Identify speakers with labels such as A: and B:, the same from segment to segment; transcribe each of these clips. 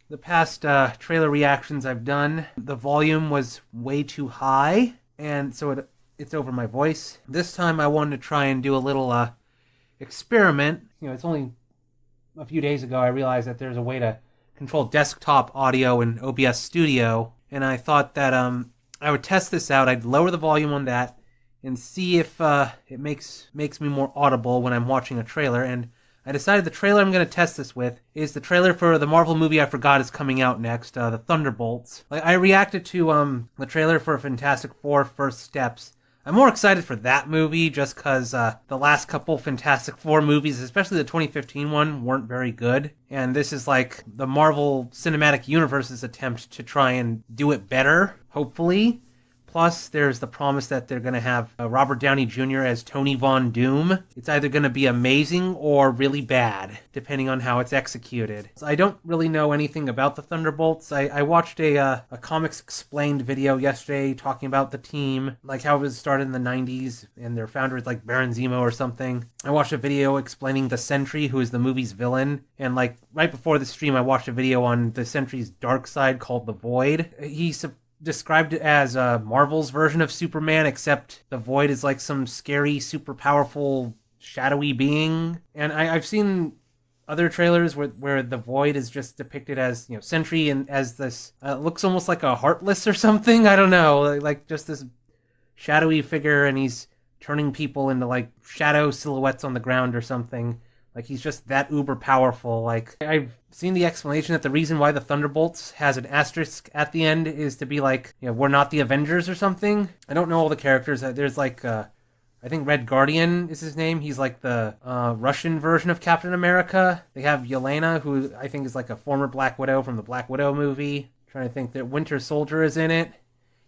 A: The past trailer reactions I've done, the volume was way too high, and so it's over my voice. This time I wanted to try and do a little experiment. It's only a few days ago I realized that there's a way to control desktop audio in OBS Studio, and I thought that I would test this out. I'd lower the volume on that and see if it makes me more audible when I'm watching a trailer. And I decided the trailer I'm going to test this with is the trailer for the Marvel movie I forgot is coming out next, the Thunderbolts. I reacted to the trailer for Fantastic Four First Steps. I'm more excited for that movie just because the last couple Fantastic Four movies, especially the 2015 one, weren't very good. And this is like the Marvel Cinematic Universe's attempt to try and do it better, hopefully. Plus, there's the promise that they're going to have Robert Downey Jr. as Tony Von Doom. It's either going to be amazing or really bad, depending on how it's executed. So I don't really know anything about the Thunderbolts. I watched a Comics Explained video yesterday talking about the team, like how it was started in the 90s, and their founder is like Baron Zemo or something. I watched a video explaining the Sentry, who is the movie's villain, and like right before the stream, I watched a video on the Sentry's dark side called The Void. He's described it as Marvel's version of Superman, except the Void is like some scary, super powerful, shadowy being. And I've seen other trailers where the Void is just depicted as, Sentry and as this, looks almost like a Heartless or something. I don't know, like just this shadowy figure, and he's turning people into like shadow silhouettes on the ground or something. Like, he's just that uber powerful. Like, I've seen the explanation that the reason why the Thunderbolts has an asterisk at the end is to be like, we're not the Avengers or something. I don't know all the characters. There's like, I think Red Guardian is his name. He's like the Russian version of Captain America. They have Yelena, who I think is like a former Black Widow from the Black Widow movie. I'm trying to think that Winter Soldier is in it,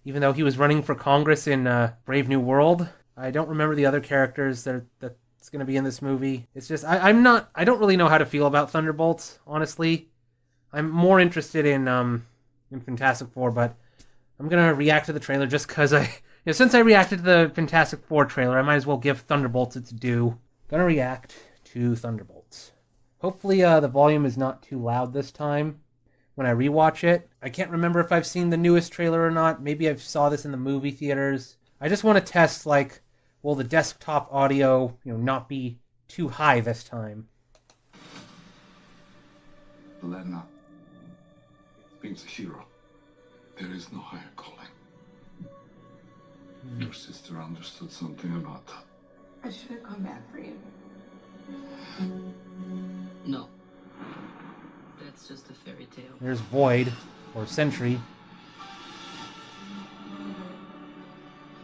A: even though he was running for Congress in Brave New World. I don't remember the other characters that it's going to be in this movie. It's just, I don't really know how to feel about Thunderbolts, honestly. I'm more interested in Fantastic Four, but I'm going to react to the trailer just because since I reacted to the Fantastic Four trailer, I might as well give Thunderbolts its due. Gonna react to Thunderbolts. Hopefully the volume is not too loud this time when I rewatch it. I can't remember if I've seen the newest trailer or not. Maybe I saw this in the movie theaters. I just want to test, like, will the desktop audio, not be too high this time?
B: Elena means a hero. There is no higher calling. Your sister understood something about that.
C: I should have come back for you.
D: No. That's just a fairy tale.
A: There's Void, or Sentry.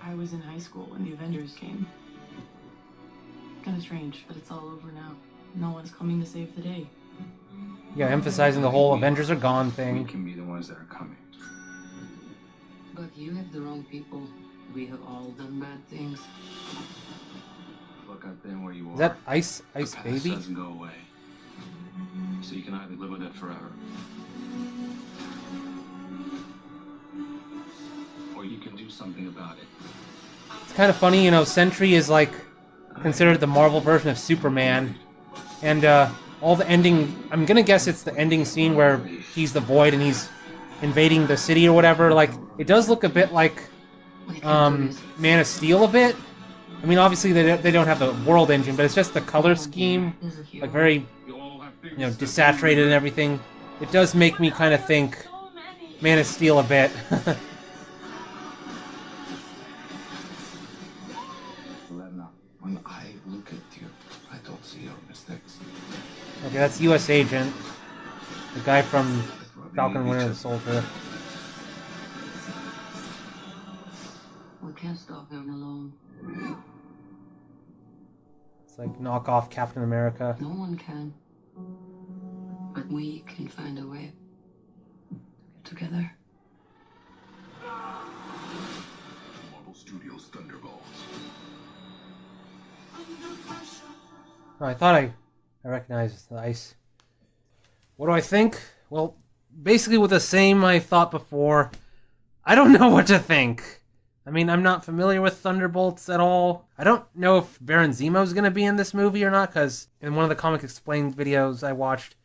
C: I was in high school when the Avengers came. Kind of strange, but it's all over now. No one's coming to save the day.
A: Yeah, emphasizing the whole Avengers are gone
B: We
A: thing.
B: can be the ones that are coming.
D: But you have the wrong people. We have all done bad things.
B: Look, I've been where you are.
A: Is that Ice
B: The past
A: Baby?
B: doesn't go away. So you can either live with it forever, or you can do something about it.
A: It's kind of funny, Sentry is like considered the Marvel version of Superman, and all the ending, I'm gonna guess it's the ending scene where he's the Void and he's invading the city or whatever. Like, it does look a bit like Man of Steel a bit. I mean, obviously they don't have the world engine, but it's just the color scheme, like very, desaturated and everything. It does make me kind of think Man of Steel a bit.
B: Elena, when I look at you, I don't see your mistakes.
A: Okay, that's U.S. Agent, the guy from Falcon and Winter Soldier.
D: We can't stop him alone.
A: It's like knockoff Captain America.
D: No one can. But we can find a way to get together.
B: Marvel Studios Thunderbolts.
A: Oh, I thought I recognized the ice. What do I think? Well, basically with the same I thought before. I don't know what to think. I mean, I'm not familiar with Thunderbolts at all. I don't know if Baron Zemo's going to be in this movie or not, because in one of the Comic Explained videos I watched,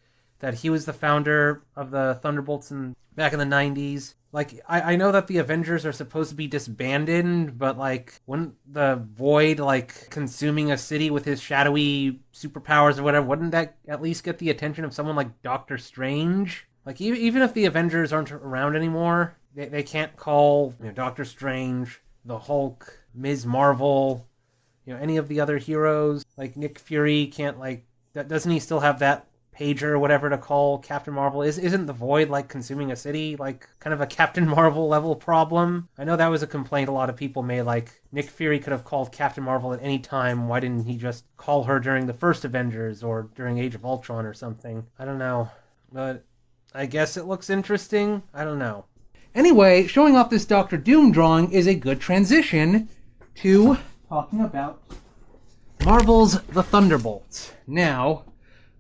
A: that he was the founder of the Thunderbolts back in the 90s. Like, I know that the Avengers are supposed to be disbanded, but, like, wouldn't the Void, like, consuming a city with his shadowy superpowers or whatever, wouldn't that at least get the attention of someone like Doctor Strange? Like, even if the Avengers aren't around anymore, they can't call, Doctor Strange, the Hulk, Ms. Marvel, any of the other heroes. Like, Nick Fury can't, like, doesn't he still have that pager or whatever to call Captain Marvel? Isn't the Void, like, consuming a city, like, kind of a Captain Marvel level problem? I know that was a complaint a lot of people made, like, Nick Fury could have called Captain Marvel at any time. Why didn't he just call her during the first Avengers or during Age of Ultron or something? I don't know. But I guess it looks interesting. I don't know. Anyway, showing off this Doctor Doom drawing is a good transition to talking about Marvel's The Thunderbolts. Now,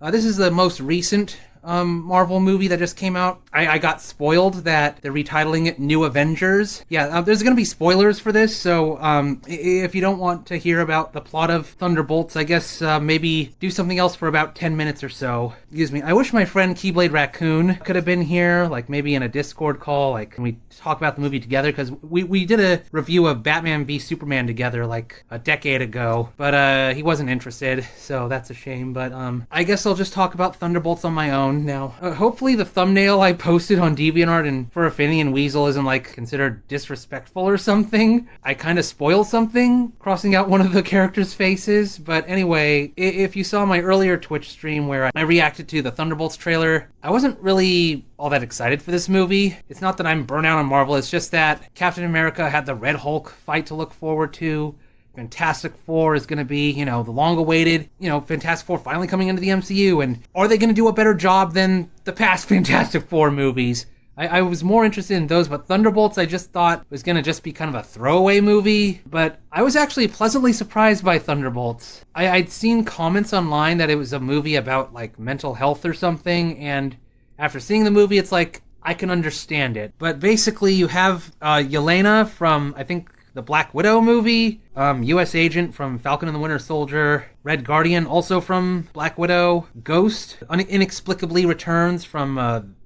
A: this is the most recent Marvel movie that just came out. I got spoiled that they're retitling it New Avengers. Yeah, there's going to be spoilers for this, so if you don't want to hear about the plot of Thunderbolts, I guess maybe do something else for about 10 minutes or so. Excuse me. I wish my friend Keyblade Raccoon could have been here, like maybe in a Discord call, like can we talk about the movie together, because we did a review of Batman v Superman together like a decade ago, but he wasn't interested, so that's a shame. But I guess I'll just talk about Thunderbolts on my own now. Hopefully the thumbnail I posted on DeviantArt and for a Finian Weasel isn't like considered disrespectful or something. I kind of spoiled something, crossing out one of the characters' faces. But anyway, if you saw my earlier Twitch stream where I reacted to the Thunderbolts trailer, I wasn't really all that excited for this movie. It's not that I'm burnt out on Marvel, it's just that Captain America had the Red Hulk fight to look forward to. Fantastic Four is going to be, the long-awaited, Fantastic Four finally coming into the MCU, and are they going to do a better job than the past Fantastic Four movies? I was more interested in those, but Thunderbolts I just thought was going to just be kind of a throwaway movie, but I was actually pleasantly surprised by Thunderbolts. I'd seen comments online that it was a movie about, like, mental health or something, and after seeing the movie, it's like, I can understand it. But basically, you have Yelena from, I think, the Black Widow movie, U.S. Agent from Falcon and the Winter Soldier, Red Guardian also from Black Widow, Ghost inexplicably returns from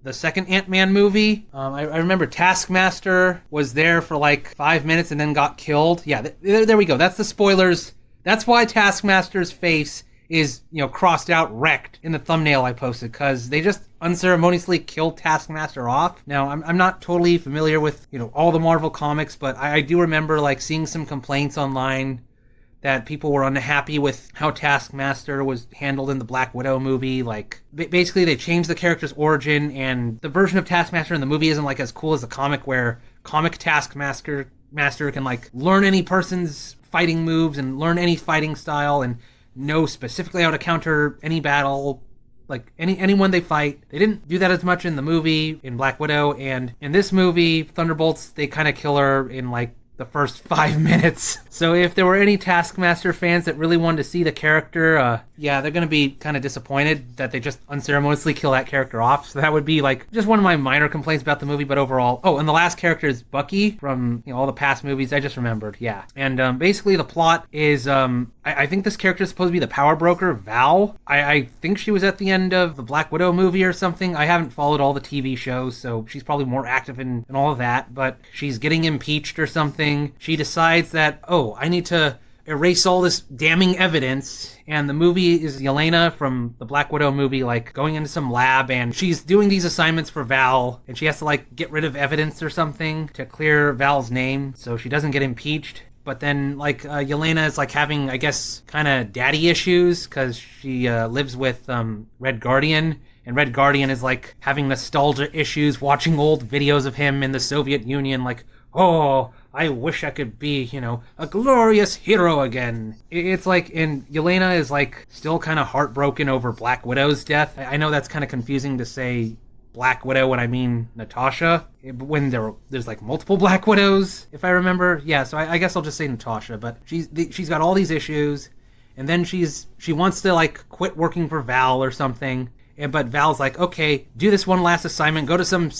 A: the second Ant-Man movie. I remember Taskmaster was there for like 5 minutes and then got killed. Yeah, there we go. That's the spoilers. That's why Taskmaster's face is, crossed out, wrecked in the thumbnail I posted, because they just unceremoniously killed Taskmaster off. Now, I'm not totally familiar with, all the Marvel comics, but I do remember, like, seeing some complaints online that people were unhappy with how Taskmaster was handled in the Black Widow movie. Like, basically they changed the character's origin, and the version of Taskmaster in the movie isn't, like, as cool as the comic, where comic Taskmaster can, like, learn any person's fighting moves and learn any fighting style and know specifically how to counter any battle, like anyone they fight. They didn't do that as much in the movie, in Black Widow, and in this movie, Thunderbolts, they kind of kill her in like the first 5 minutes. So if there were any Taskmaster fans that really wanted to see the character, they're going to be kind of disappointed that they just unceremoniously kill that character off. So that would be like just one of my minor complaints about the movie, but overall. Oh, and the last character is Bucky from all the past movies. I just remembered, yeah. And basically the plot is, I think this character is supposed to be the power broker, Val. I think she was at the end of the Black Widow movie or something. I haven't followed all the TV shows, so she's probably more active in all of that, but she's getting impeached or something. She decides that, I need to erase all this damning evidence, and the movie is Yelena from the Black Widow movie, like, going into some lab, and she's doing these assignments for Val, and she has to, like, get rid of evidence or something to clear Val's name so she doesn't get impeached. But then, like, Yelena is, like, having, I guess, kind of daddy issues, because she lives with Red Guardian, and Red Guardian is, like, having nostalgia issues, watching old videos of him in the Soviet Union, like, I wish I could be, a glorious hero again. It's like, and Yelena is, like, still kind of heartbroken over Black Widow's death. I know that's kind of confusing to say Black Widow when I mean Natasha, when there's, like, multiple Black Widows, if I remember. Yeah, so I guess I'll just say Natasha, but she's got all these issues, and then she wants to, like, quit working for Val or something. But Val's like, okay, do this one last assignment, go to some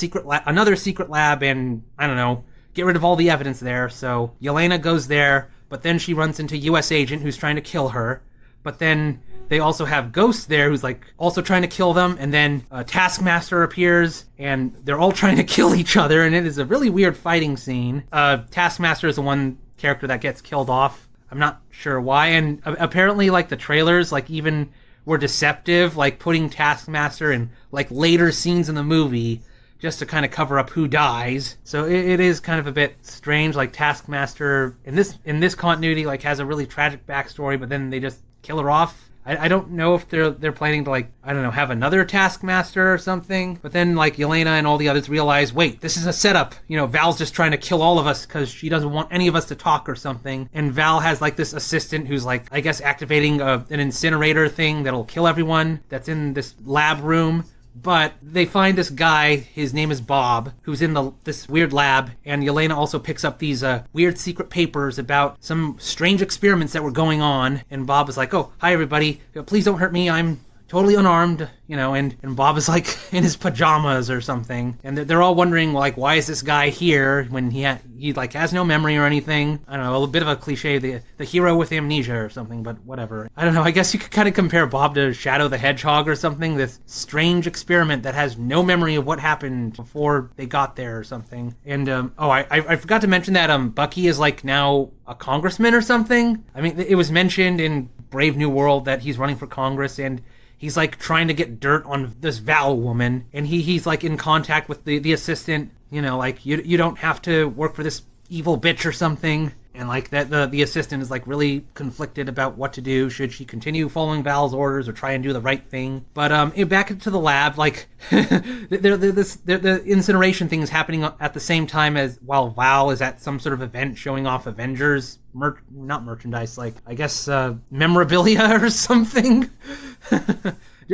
A: another secret lab, and, I don't know, get rid of all the evidence there. So Yelena goes there, but then she runs into U.S. Agent who's trying to kill her. But then they also have Ghost there, who's like also trying to kill them, and then Taskmaster appears, and they're all trying to kill each other, and it is a really weird fighting scene. Taskmaster is the one character that gets killed off. I'm not sure why, and apparently like the trailers like even were deceptive, like putting Taskmaster in like later scenes in the movie just to kind of cover up who dies. So it is kind of a bit strange. Like Taskmaster in this continuity like has a really tragic backstory, but then they just kill her off. I don't know if they're planning to like, I don't know, have another Taskmaster or something. But then like Yelena and all the others realize, wait, this is a setup. You know, Val's just trying to kill all of us because she doesn't want any of us to talk or something. And Val has like this assistant who's like, I guess, activating an incinerator thing that'll kill everyone that's in this lab room. But they find this guy, his name is Bob, who's in this weird lab, and Yelena also picks up these weird secret papers about some strange experiments that were going on, and Bob is like, oh, hi everybody, please don't hurt me, I'm totally unarmed, you know, and Bob is like in his pajamas or something, and they're all wondering like, why is this guy here when he like has no memory or anything. I don't know, a bit of a cliche, the hero with amnesia or something, but whatever. I don't know, I guess you could kind of compare Bob to Shadow the Hedgehog or something, this strange experiment that has no memory of what happened before they got there or something. And I forgot to mention that Bucky is like now a congressman or something. I mean, it was mentioned in Brave New World that he's running for Congress, and he's like trying to get dirt on this Val woman, and he's like in contact with the assistant, you know, like you don't have to work for this evil bitch or something. And like that the assistant is like really conflicted about what to do. Should she continue following Val's orders or try and do the right thing? But back into the lab, like the incineration thing is happening at the same time as while Val is at some sort of event showing off Avengers not merchandise, like I guess memorabilia or something.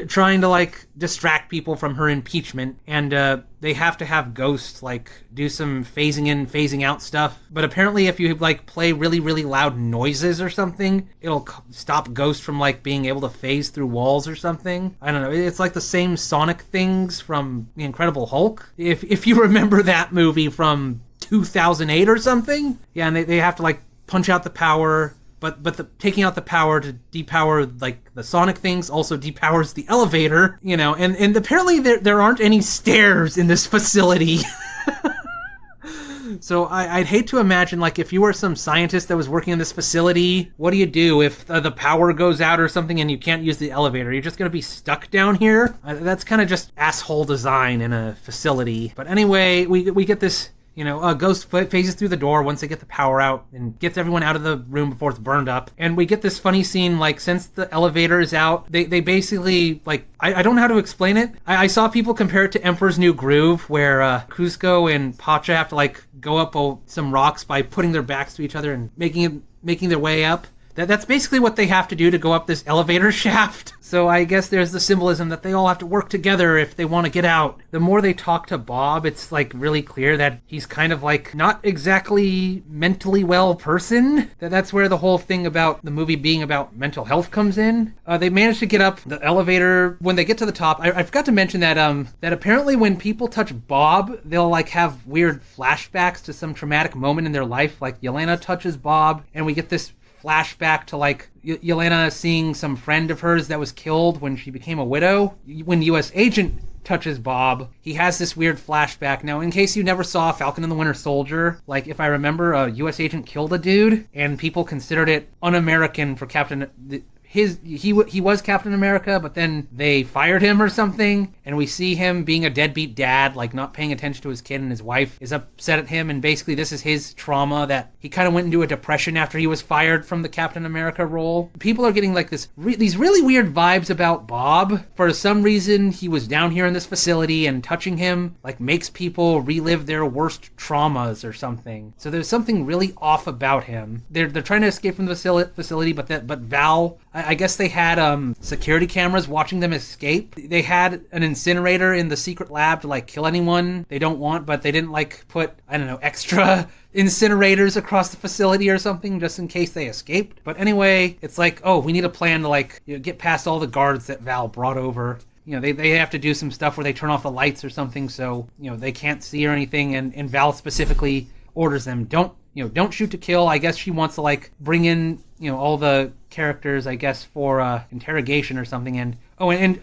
A: Trying to like distract people from her impeachment, and they have to have Ghost like do some phasing in, phasing out stuff. But apparently if you like play really, really loud noises or something, it'll stop Ghost from like being able to phase through walls or something. I don't know, it's like the same Sonic things from The Incredible Hulk, if you remember that movie from 2008 or something. Yeah, and they have to like punch out the power. But taking out the power to depower like the Sonic things also depowers the elevator, you know, and apparently there aren't any stairs in this facility. So I'd hate to imagine, like, if you were some scientist that was working in this facility, what do you do if the power goes out or something and you can't use the elevator? You're just going to be stuck down here? That's kind of just asshole design in a facility. But anyway, we get this... You know, Ghost phases through the door once they get the power out and gets everyone out of the room before it's burned up. And we get this funny scene, like, since the elevator is out, they basically, like, I don't know how to explain it. I saw people compare it to Emperor's New Groove, where Kuzco and Pacha have to, like, go up some rocks by putting their backs to each other and making their way up. That's basically what they have to do to go up this elevator shaft. So I guess there's the symbolism that they all have to work together if they want to get out. The more they talk to Bob, it's like really clear that he's kind of like not exactly mentally well person. That's where the whole thing about the movie being about mental health comes in. They manage to get up the elevator. When they get to the top, I forgot to mention that that apparently when people touch Bob, they'll like have weird flashbacks to some traumatic moment in their life. Like Yelena touches Bob, and we get this flashback to like Yelena seeing some friend of hers that was killed when she became a widow. When U.S. Agent touches Bob, he has this weird flashback. Now, in case you never saw Falcon and the Winter Soldier, like if I remember, a U.S. Agent killed a dude and people considered it un-American for he was Captain America, but then they fired him or something, and we see him being a deadbeat dad, like not paying attention to his kid, and his wife is upset at him, and basically this is his trauma, that he kind of went into a depression after he was fired from the Captain America role. People are getting like these really weird vibes about Bob. For some reason, he was down here in this facility, and touching him like makes people relive their worst traumas or something. So there's something really off about him. They're trying to escape from the facility, but Val, I guess they had security cameras watching them escape. They had an incinerator in the secret lab to like kill anyone they don't want, but they didn't like put, I don't know, extra incinerators across the facility or something just in case they escaped. But anyway, it's like, oh, we need a plan to like, you know, get past all the guards that Val brought over. You know, they have to do some stuff where they turn off the lights or something so, you know, they can't see or anything, and Val specifically orders them, don't don't shoot to kill. I guess she wants to like bring in, all the characters, I guess, for interrogation or something. And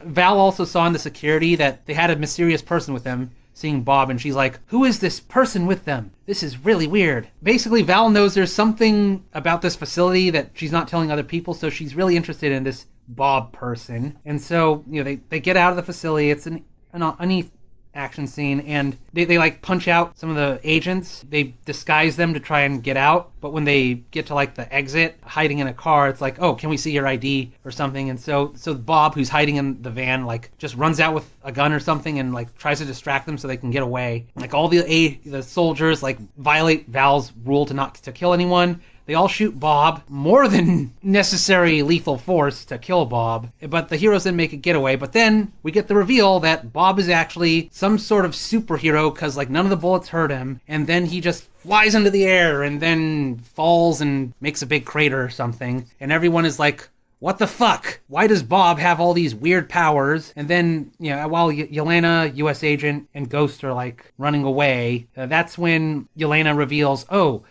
A: Val also saw in the security that they had a mysterious person with them, seeing Bob, and she's like, who is this person with them? This is really weird. Basically, Val knows there's something about this facility that she's not telling other people, so she's really interested in this Bob person. And so, they get out of the facility. It's an neat action scene, and they like punch out some of the agents. They disguise them to try and get out, but when they get to like the exit, hiding in a car, it's like, oh, can we see your ID or something? And so Bob, who's hiding in the van, like just runs out with a gun or something and like tries to distract them so they can get away. Like all the soldiers like violate Val's rule to kill anyone. They all shoot Bob, more than necessary lethal force to kill Bob, but the heroes then make a getaway. But then we get the reveal that Bob is actually some sort of superhero because like none of the bullets hurt him, and then he just flies into the air and then falls and makes a big crater or something, and everyone is like, what the fuck? Why does Bob have all these weird powers? And then, while Yelena, U.S. agent, and Ghost are like running away, that's when Yelena reveals,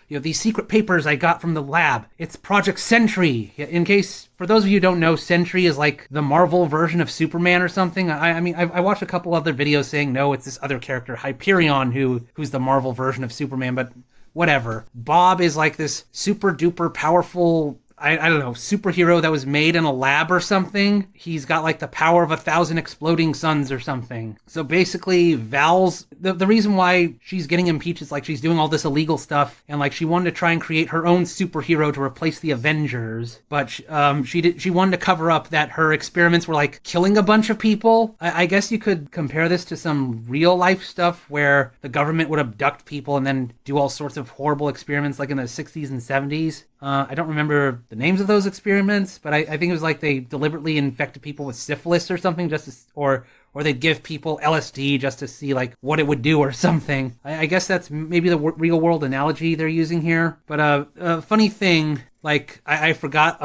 A: these secret papers I got from the lab. It's Project Sentry. In case, for those of you who don't know, Sentry is like the Marvel version of Superman or something. I watched a couple other videos saying, no, it's this other character, Hyperion, who's the Marvel version of Superman, but whatever. Bob is like this super duper powerful, I don't know, superhero that was made in a lab or something. He's got like the power of 1,000 exploding suns or something. So basically Val's, the reason why she's getting impeached is like she's doing all this illegal stuff, and like she wanted to try and create her own superhero to replace the Avengers, but she wanted to cover up that her experiments were like killing a bunch of people. I guess you could compare this to some real life stuff where the government would abduct people and then do all sorts of horrible experiments like in the 60s and 70s. I don't remember the names of those experiments, but I think it was like they deliberately infected people with syphilis or something, or they'd give people LSD just to see like what it would do or something. I guess that's maybe the real world analogy they're using here. But a funny thing, like I forgot.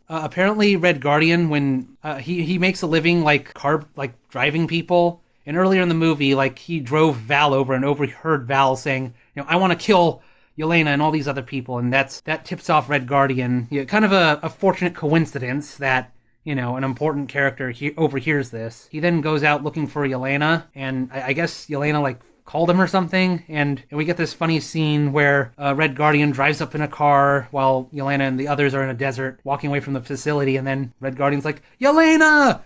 A: Apparently, Red Guardian, when he makes a living like driving people, and earlier in the movie, like he drove Val over and overheard Val saying, I want to kill Yelena and all these other people, and that tips off Red Guardian. Kind of a fortunate coincidence that, an important character overhears this. He then goes out looking for Yelena, and I guess Yelena, like, called him or something, and we get this funny scene where Red Guardian drives up in a car while Yelena and the others are in a desert walking away from the facility, and then Red Guardian's like, Yelena!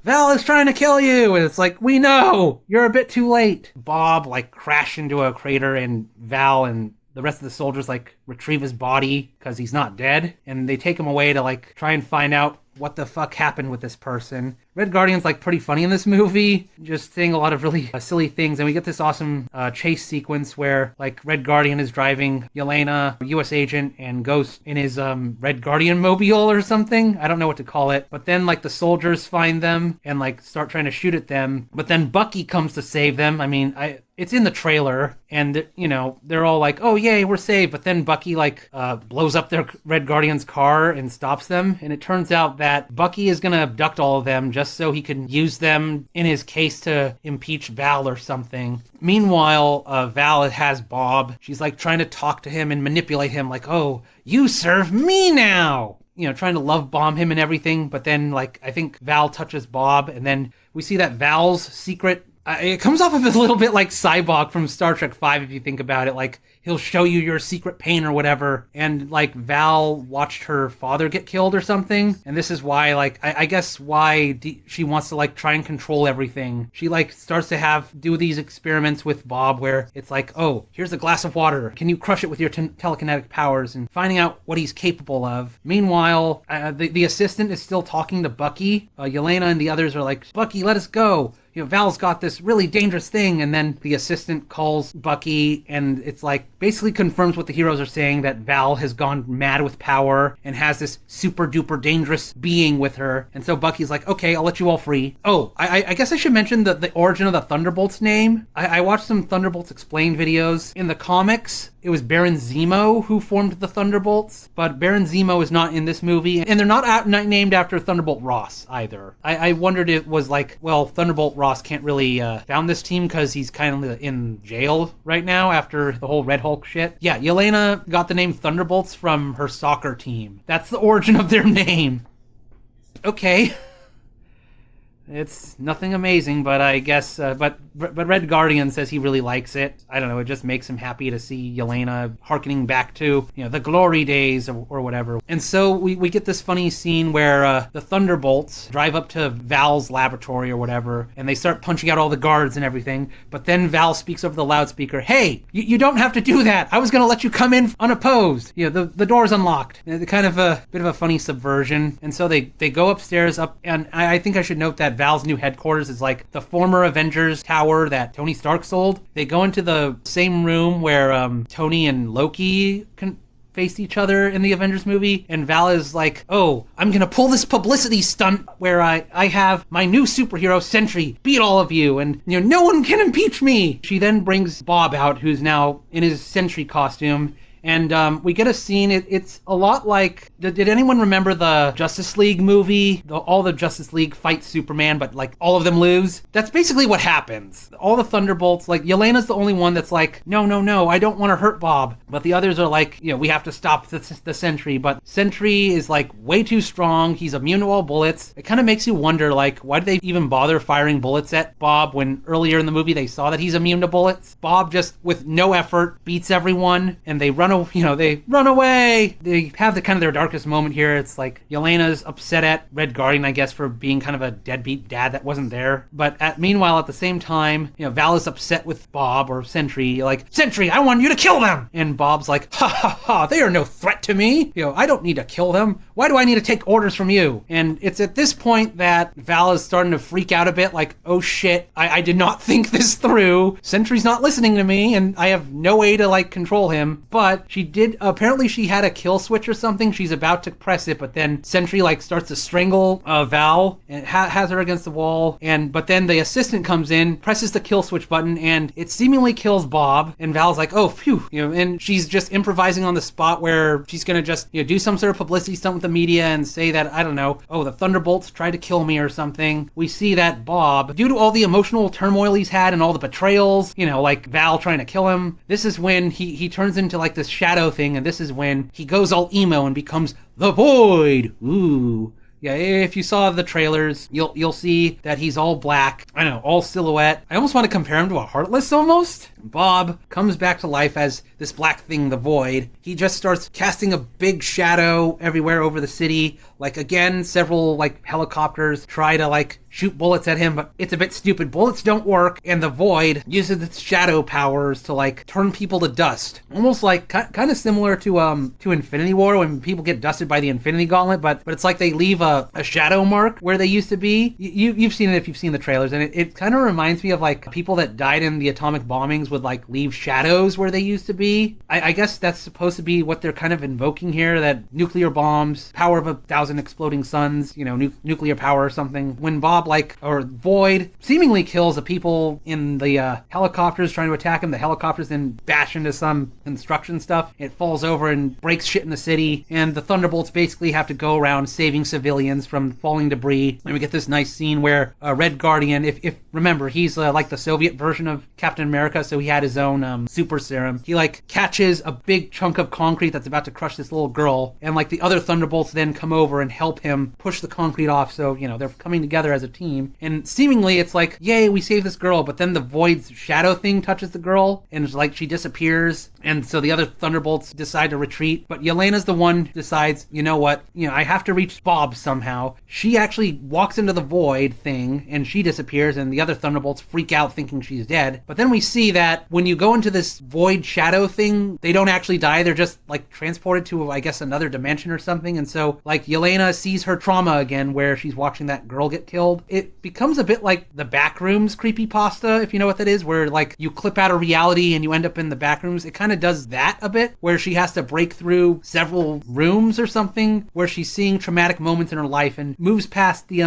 A: Val is trying to kill you! And it's like, we know! You're a bit too late! Bob, like, crashed into a crater, and Val and the rest of the soldiers, like, retrieve his body because he's not dead, and they take him away to, like, try and find out what the fuck happened with this person. Red Guardian's like pretty funny in this movie, just saying a lot of really silly things, and we get this awesome chase sequence where like Red Guardian is driving Yelena, U.S. agent, and Ghost in his Red Guardian mobile or something. I don't know what to call it. But then like the soldiers find them and like start trying to shoot at them. But then Bucky comes to save them. It's in the trailer, and they're all like, "Oh yay, we're saved!" But then Bucky like blows up their Red Guardian's car and stops them. And it turns out that Bucky is gonna abduct all of them just so he can use them in his case to impeach Val or something. Meanwhile, Val has Bob. She's like trying to talk to him and manipulate him, like, "Oh, you serve me now." Trying to love bomb him and everything. But then like I think Val touches Bob, and then we see that Val's secret. It comes off of a little bit like Cyborg from Star Trek V, if you think about it. Like, he'll show you your secret pain or whatever. And, like, Val watched her father get killed or something. And this is why, like, I guess why she wants to, like, try and control everything. She, like, starts to do these experiments with Bob where it's like, oh, here's a glass of water. Can you crush it with your telekinetic powers? And finding out what he's capable of. Meanwhile, the assistant is still talking to Bucky. Yelena and the others are like, Bucky, let us go. Val's got this really dangerous thing, and then the assistant calls Bucky, and it's like basically confirms what the heroes are saying, that Val has gone mad with power and has this super duper dangerous being with her. And so Bucky's like, okay, I'll let you all free. Oh, I guess I should mention the origin of the Thunderbolts name. I watched some Thunderbolts Explained videos. In the comics, it was Baron Zemo who formed the Thunderbolts, but Baron Zemo is not in this movie, and they're not named after Thunderbolt Ross either. I wondered if it was like, well, Thunderbolt Ross Ross can't really found this team because he's kind of in jail right now after the whole Red Hulk shit. Yeah, Yelena got the name Thunderbolts from her soccer team. That's the origin of their name. Okay. It's nothing amazing, but I guess, but Red Guardian says he really likes it. I don't know, it just makes him happy to see Yelena harkening back to, the glory days or whatever. And so we get this funny scene where the Thunderbolts drive up to Val's laboratory or whatever, and they start punching out all the guards and everything, but then Val speaks over the loudspeaker, "Hey, you don't have to do that. I was going to let you come in unopposed. The door's unlocked." And kind of a bit of a funny subversion. And so they go upstairs and I think I should note that Val's new headquarters is like the former Avengers tower that Tony Stark sold. They go into the same room where Tony and Loki faced each other in the Avengers movie, and Val is like, "Oh, I'm gonna pull this publicity stunt where I have my new superhero Sentry beat all of you, and no one can impeach me." She then brings Bob out, who's now in his Sentry costume. And we get a scene, it's a lot like, did anyone remember the Justice League movie? All the Justice League fight Superman, but like all of them lose? That's basically what happens. All the Thunderbolts, like Yelena's the only one that's like, no, I don't want to hurt Bob. But the others are like, we have to stop the Sentry. But Sentry is like way too strong. He's immune to all bullets. It kind of makes you wonder, like, why do they even bother firing bullets at Bob when earlier in the movie they saw that he's immune to bullets? Bob just, with no effort, beats everyone, and they run away. They have the kind of their darkest moment here. It's like Yelena's upset at Red Guardian, I guess, for being kind of a deadbeat dad that wasn't there. But meanwhile, at the same time, Val is upset with Bob or Sentry, like, "Sentry, I want you to kill them!" And Bob's like, "Ha ha ha, they are no threat to me. I don't need to kill them. Why do I need to take orders from you?" And it's at this point that Val is starting to freak out a bit, like, "Oh shit, I did not think this through. Sentry's not listening to me, and I have no way to, like, control him." But apparently she had a kill switch or something. She's about to press it, but then Sentry like starts to strangle Val and has her against the wall. But then the assistant comes in, presses the kill switch button, and it seemingly kills Bob. And Val's like, "Oh, phew," and she's just improvising on the spot where she's gonna just do some sort of publicity stunt with the media and say that, I don't know, "Oh, the Thunderbolts tried to kill me" or something. We see that Bob, due to all the emotional turmoil he's had and all the betrayals, like Val trying to kill him, this is when he turns into like this shadow thing, and this is when he goes all emo and becomes the Void. Ooh. Yeah, if you saw the trailers, you'll see that he's all black. I know, all silhouette. I almost want to compare him to a Heartless almost. Bob comes back to life as this black thing, the Void. He just starts casting a big shadow everywhere over the city. Like, again, several, like, helicopters try to, like, shoot bullets at him, but it's a bit stupid. Bullets don't work, and the Void uses its shadow powers to, like, turn people to dust. Almost like, kind of similar to Infinity War, when people get dusted by the Infinity Gauntlet, but it's like they leave a shadow mark where they used to be. You've seen it if you've seen the trailers, and it kind of reminds me of, like, people that died in the atomic bombings would, like, leave shadows where they used to be. I guess that's supposed to be what they're kind of invoking here, that nuclear bombs, power of 1,000 exploding suns, nuclear power or something. When Bob, or Void, seemingly kills the people in the helicopters trying to attack him, the helicopters then bash into some construction stuff. It falls over and breaks shit in the city, and the Thunderbolts basically have to go around saving civilians from falling debris. And we get this nice scene where Red Guardian, if remember, he's like the Soviet version of Captain America, so he had his own super serum. He catches a big chunk of concrete that's about to crush this little girl, and the other Thunderbolts then come over and help him push the concrete off, so they're coming together as a team. And seemingly it's like, yay, we saved this girl, but then the Void's shadow thing touches the girl, and it's like she disappears, and so the other Thunderbolts decide to retreat. But Yelena's the one who decides, you know what, I have to reach Bob somehow. She actually walks into the Void thing, and she disappears, and the other Thunderbolts freak out thinking she's dead. But then we see that when you go into this Void shadow thing, they don't actually die, they're just transported to, I guess, another dimension or something. And so Yelena sees her trauma again, where she's watching that girl get killed. It becomes a bit like the Backrooms creepypasta, if you know what that is, where you clip out of reality and you end up in the Backrooms. It kind of does that a bit, where she has to break through several rooms or something, where she's seeing traumatic moments in her life and moves past the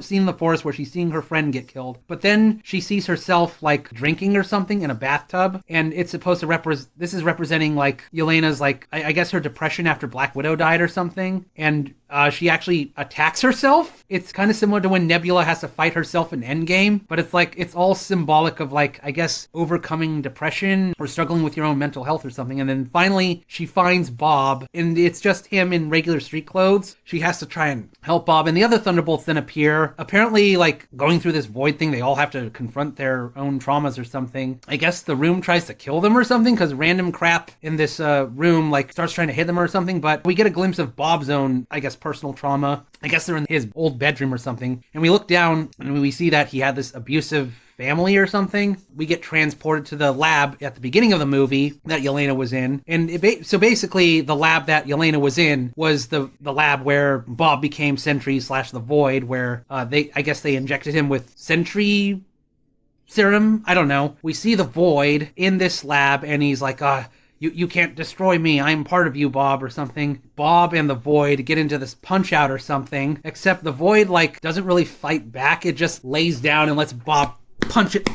A: scene in the forest where she's seeing her friend get killed. But then she sees herself drinking or something in a bathtub, and it's supposed to this is representing Yelena's I guess her depression after Black Widow died or something. And she actually attacks herself. It's kind of similar to when Nebula has to fight herself in Endgame, but it's like, it's all symbolic of like, I guess, overcoming depression or struggling with your own mental health or something. And then finally she finds Bob, and it's just him in regular street clothes. She has to try and help Bob, and the other Thunderbolts then appear. Apparently, like, going through this void thing, they all have to confront their own traumas or something. I guess the room tries to kill them or something, because random crap in this room, like, starts trying to hit them or something, but we get a glimpse of Bob's own, I guess, personal trauma. I guess they're in his old bedroom or something, and we look down, and we see that he had this abusive family or something. We get transported to the lab at the beginning of the movie that Yelena was in. And so basically the lab that Yelena was in was the lab where Bob became Sentry / the Void, where I guess they injected him with Sentry serum. I don't know. We see the Void in this lab, and he's like, you can't destroy me. I'm part of you, Bob, or something. Bob and the Void get into this punch out or something, except the Void, like, doesn't really fight back. It just lays down and lets Bob punch it.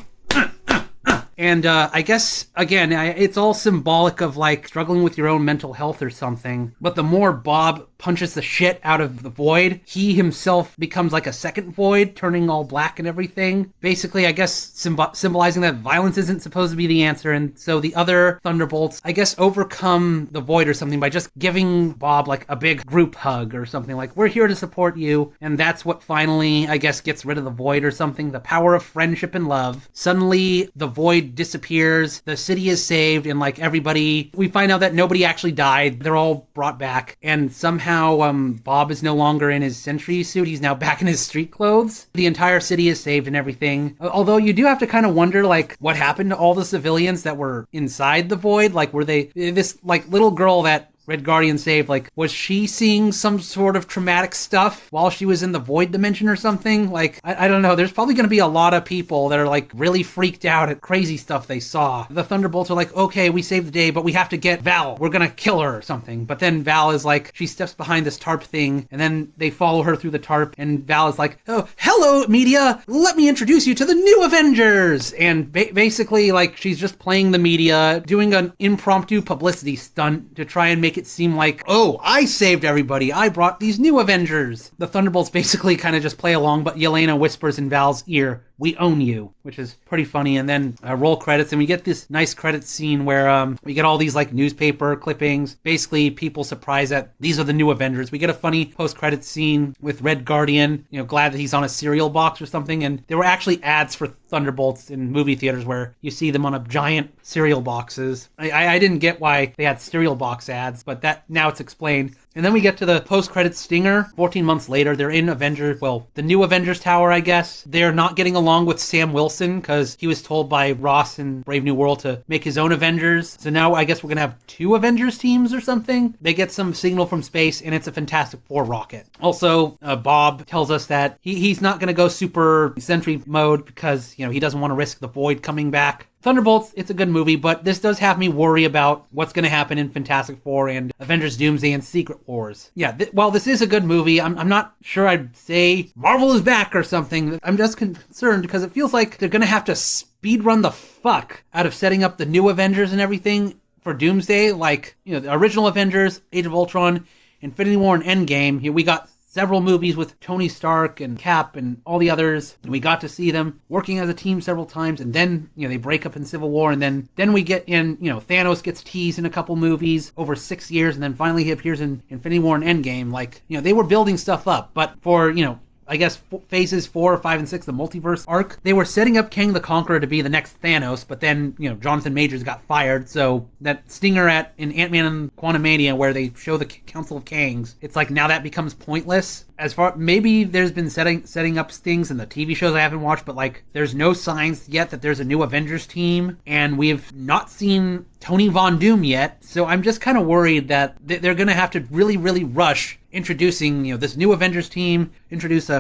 A: And I guess, again, it's all symbolic of, like, struggling with your own mental health or something. But the more Bob punches the shit out of the Void, he himself becomes like a second Void, turning all black and everything. Basically, I guess, symbolizing that violence isn't supposed to be the answer. And so the other Thunderbolts, I guess, overcome the Void or something by just giving Bob, like, a big group hug or something. Like, we're here to support you. And that's what finally, I guess, gets rid of the Void or something. The power of friendship and love. Suddenly, the Void disappears. The city is saved. And, like, everybody, we find out that nobody actually died. They're all brought back. And somehow Bob is no longer in his Sentry suit. He's now back in his street clothes. The entire city is saved and everything. Although you do have to kind of wonder, like, what happened to all the civilians that were inside the Void? Like, were they, this, like, little girl that Red Guardian saved, like, was she seeing some sort of traumatic stuff while she was in the Void dimension or something? Like, I don't know. There's probably going to be a lot of people that are, like, really freaked out at crazy stuff they saw. The Thunderbolts are like, okay, we saved the day, but we have to get Val. We're going to kill her or something. But then Val is like, she steps behind this tarp thing, and then they follow her through the tarp, and Val is like, oh, hello, media! Let me introduce you to the new Avengers! And basically, like, she's just playing the media, doing an impromptu publicity stunt to try and make it seem like, oh, I saved everybody. I brought these new Avengers. The Thunderbolts basically kind of just play along, but Yelena whispers in Val's ear, we own you, which is pretty funny. And then roll credits, and we get this nice credits scene where we get all these, like, newspaper clippings. Basically, people surprised that these are the new Avengers. We get a funny post-credits scene with Red Guardian, you know, glad that he's on a cereal box or something. And there were actually ads for Thunderbolts in movie theaters where you see them on a giant cereal boxes. I didn't get why they had cereal box ads, but that now it's explained. And then we get to the post-credits stinger. 14 months later, they're in the new Avengers Tower, I guess. They're not getting along with Sam Wilson because he was told by Ross in Brave New World to make his own Avengers. So now I guess we're going to have 2 Avengers teams or something. They get some signal from space, and it's a Fantastic Four rocket. Also, Bob tells us that he's not going to go super Sentry mode because, you know, he doesn't want to risk the Void coming back. Thunderbolts, it's a good movie, but this does have me worry about what's going to happen in Fantastic Four and Avengers Doomsday and Secret Wars. Yeah, while this is a good movie, I'm not sure I'd say Marvel is back or something. I'm just concerned because it feels like they're going to have to speedrun the fuck out of setting up the new Avengers and everything for Doomsday. Like, you know, the original Avengers, Age of Ultron, Infinity War, and Endgame. Here we got several movies with Tony Stark and Cap and all the others. And we got to see them working as a team several times, and then, you know, they break up in Civil War, and then we get in, you know, Thanos gets teased in a couple movies over 6 years, and then finally he appears in Infinity War and Endgame. Like, you know, they were building stuff up, but for, you know, I guess phases 4, 5, and 6, the multiverse arc, they were setting up Kang the Conqueror to be the next Thanos, but then, you know, Jonathan Majors got fired, so that stinger in Ant-Man and Quantumania where they show the Council of Kangs, it's like now that becomes pointless. As far, maybe there's been setting up things in the TV shows I haven't watched, but, like, there's no signs yet that there's a new Avengers team, and we've not seen Tony Von Doom yet, so I'm just kind of worried that they're going to have to really, really rush introducing, you know, this new Avengers team, introduce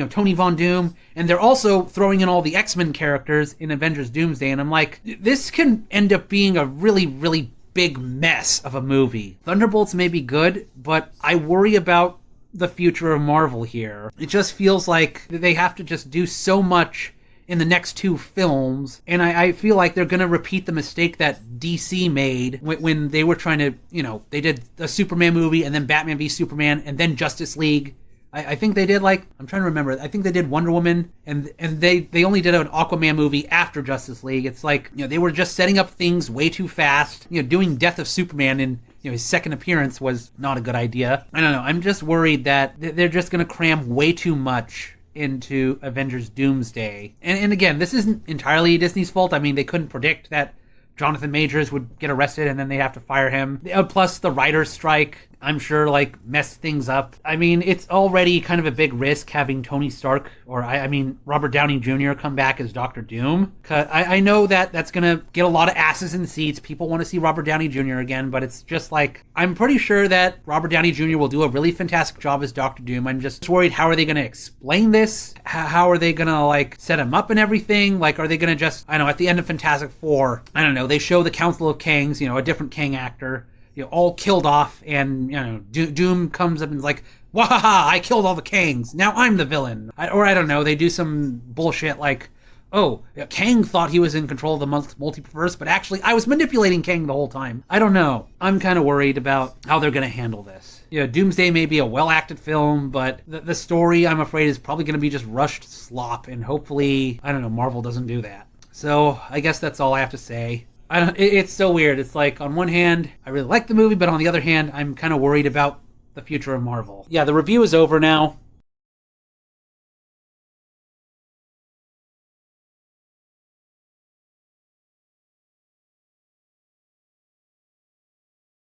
A: Tony Von Doom, and they're also throwing in all the X-Men characters in Avengers Doomsday, and I'm like, this can end up being a really, really big mess of a movie. Thunderbolts may be good, but I worry about the future of Marvel here. It just feels like they have to just do so much in the next two films, and I feel like they're going to repeat the mistake that DC made when they were trying to, they did a Superman movie and then Batman v Superman and then Justice League. I think they did, I'm trying to remember, I think they did Wonder Woman, and they only did an Aquaman movie after Justice League. It's they were just setting up things way too fast. Doing Death of Superman in his second appearance was not a good idea. I don't know, I'm just worried that they're just going to cram way too much into Avengers Doomsday. And again, this isn't entirely Disney's fault. I mean, they couldn't predict that Jonathan Majors would get arrested and then they have to fire him. Plus the writer's strike, I'm sure, messed things up. I mean, it's already kind of a big risk having Tony Stark, or Robert Downey Jr. come back as Doctor Doom. 'Cause I know that's going to get a lot of asses in seats. People want to see Robert Downey Jr. again, but it's just I'm pretty sure that Robert Downey Jr. will do a really fantastic job as Doctor Doom. I'm just worried, how are they going to explain this? How are they going to, set him up and everything? Are they going to just, at the end of Fantastic Four, they show the Council of Kangs, a different Kang actor, all killed off, and Doom comes up and is like, "Wahaha! I killed all the Kangs. Now I'm the villain." Or I don't know. They do some bullshit "Oh, Kang thought he was in control of the multiverse, but actually I was manipulating Kang the whole time." I don't know. I'm kind of worried about how they're going to handle this. Doomsday may be a well-acted film, but the story, I'm afraid, is probably going to be just rushed slop, and hopefully, Marvel doesn't do that. So I guess that's all I have to say. It's so weird. It's on one hand, I really like the movie, but on the other hand, I'm kind of worried about the future of Marvel. Yeah, the review is over now.